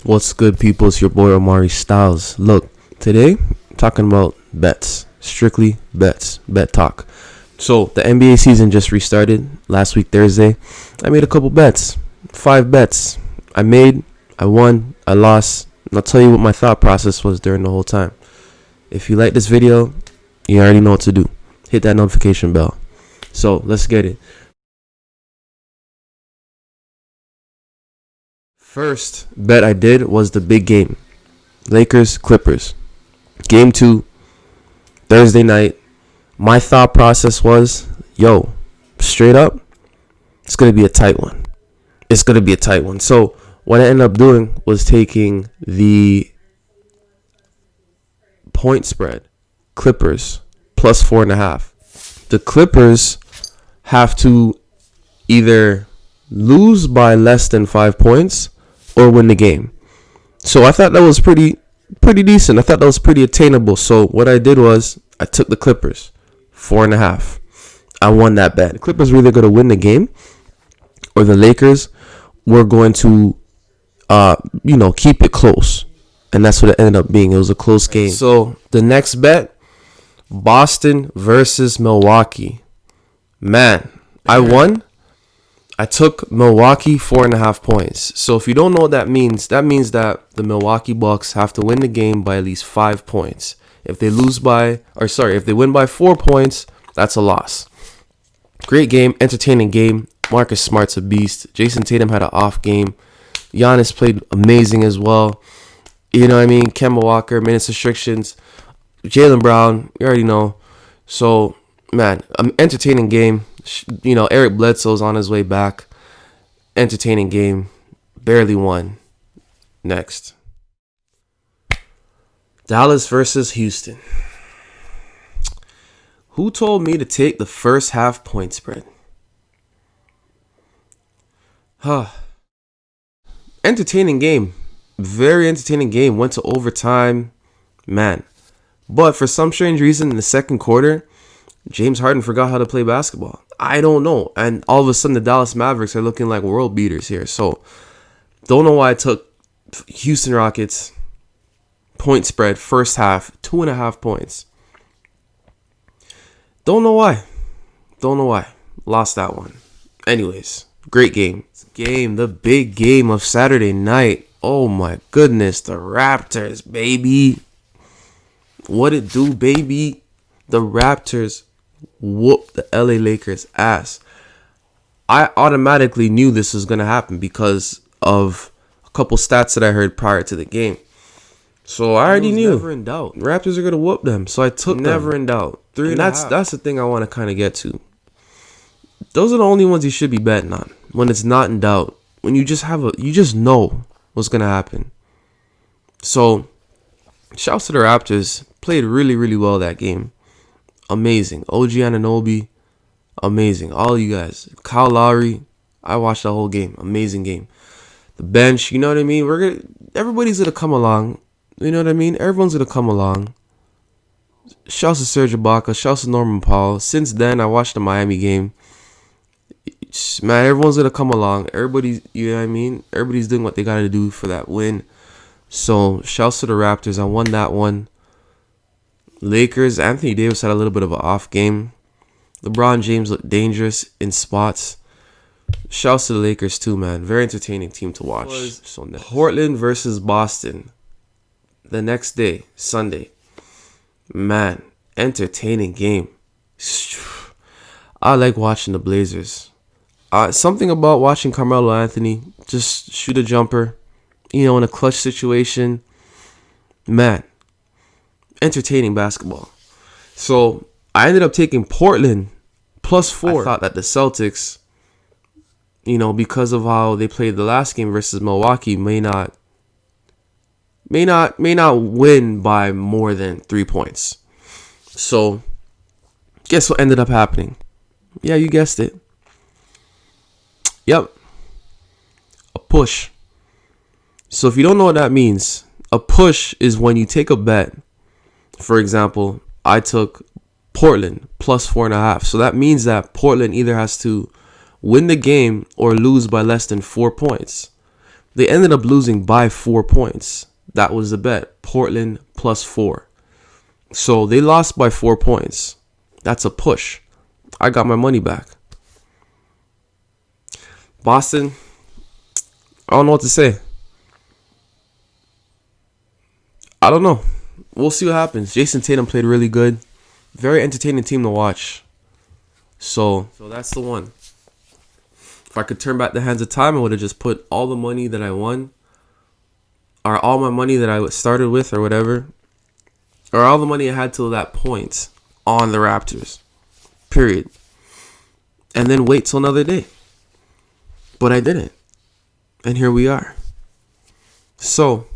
What's good, people? It's your boy Omari Styles. Look, today I'm talking about bets, strictly bets, bet talk. So the NBA season just restarted last week Thursday. I made a couple bets, 5 bets. I won, I lost, and I'll tell you what my thought process was during the whole time. If you like this video, you already know what to do. Hit that notification bell. So let's get it. First bet I did was the big game. Lakers, Clippers. Game 2, Thursday night. My thought process was, straight up, it's going to be a tight one. So what I ended up doing was taking the point spread, Clippers, plus 4.5. The Clippers have to either lose by less than 5 points or win the game. So I thought that was pretty decent. I thought that was pretty attainable. So what I did was I took the Clippers, 4.5. I won that bet. The Clippers were either going to win the game or the Lakers were going to, keep it close. And that's what it ended up being. It was a close game. So the next bet, Boston versus Milwaukee. Man, I won. I took Milwaukee 4.5 points. So if you don't know what that means that the Milwaukee Bucks have to win the game by at least 5 points. If they win by 4 points, that's a loss. Great game, entertaining game. Marcus Smart's a beast. Jason Tatum had an off game. Giannis played amazing as well. You know what I mean? Kemba Walker, minutes restrictions. Jaylen Brown, you already know. So, man, entertaining game. Eric Bledsoe's on his way back. Entertaining game. Barely won. Next. Dallas versus Houston. Who told me to take the first half point spread? Entertaining game. Very entertaining game. Went to overtime. Man. But for some strange reason in the second quarter, James Harden forgot how to play basketball. I don't know. And all of a sudden, the Dallas Mavericks are looking like world beaters here. So, don't know why I took Houston Rockets point spread first half, 2.5 points. Don't know why. Lost that one. Anyways, great game. The big game of Saturday night. Oh my goodness, the Raptors, baby. What it do, baby? The Raptors whooped the LA Lakers ass. I automatically knew this was going to happen because of a couple stats that I heard prior to the game. So I already knew. Never in doubt. Raptors are going to whoop them. So I took never in doubt. 3.5. And that's the thing I want to kind of get to. Those are the only ones you should be betting on when it's not in doubt. When you just know what's going to happen. So shouts to the Raptors. Played really, really well that game. Amazing. OG Anunoby, amazing. All you guys. Kyle Lowry, I watched the whole game. Amazing game. The bench, you know what I mean? Everybody's gonna come along. You know what I mean? Everyone's gonna come along. Shouts to Serge Ibaka. Shouts to Norman Powell. Since then, I watched the Miami game. Man, everyone's gonna come along. Everybody's, you know what I mean? Everybody's doing what they gotta do for that win. So, shouts to the Raptors. I won that one. Lakers, Anthony Davis had a little bit of an off game. LeBron James looked dangerous in spots. Shouts to the Lakers too, man. Very entertaining team to watch. Portland versus Boston. The next day, Sunday. Man, entertaining game. I like watching the Blazers. Something about watching Carmelo Anthony just shoot a jumper, in a clutch situation. Man, entertaining basketball. So I ended up taking Portland plus 4. I thought that the Celtics, because of how they played the last game versus Milwaukee, may not win by more than 3 points. So guess what ended up happening? Yeah, you guessed it. Yep. A push. So if you don't know what that means, a push is when you take a bet. For example, I took Portland plus 4.5. So that means that Portland either has to win the game or lose by less than 4 points. They ended up losing by 4 points. That was the bet. Portland +4. So they lost by 4 points. That's a push. I got my money back. Boston, I don't know what to say. I don't know. We'll see what happens. Jason Tatum played really good. Very entertaining team to watch. So that's the one. If I could turn back the hands of time, I would have just put all the money that I won, or all my money that I started with, or whatever, or all the money I had till that point on the Raptors. Period. And then wait till another day. But I didn't. And here we are. So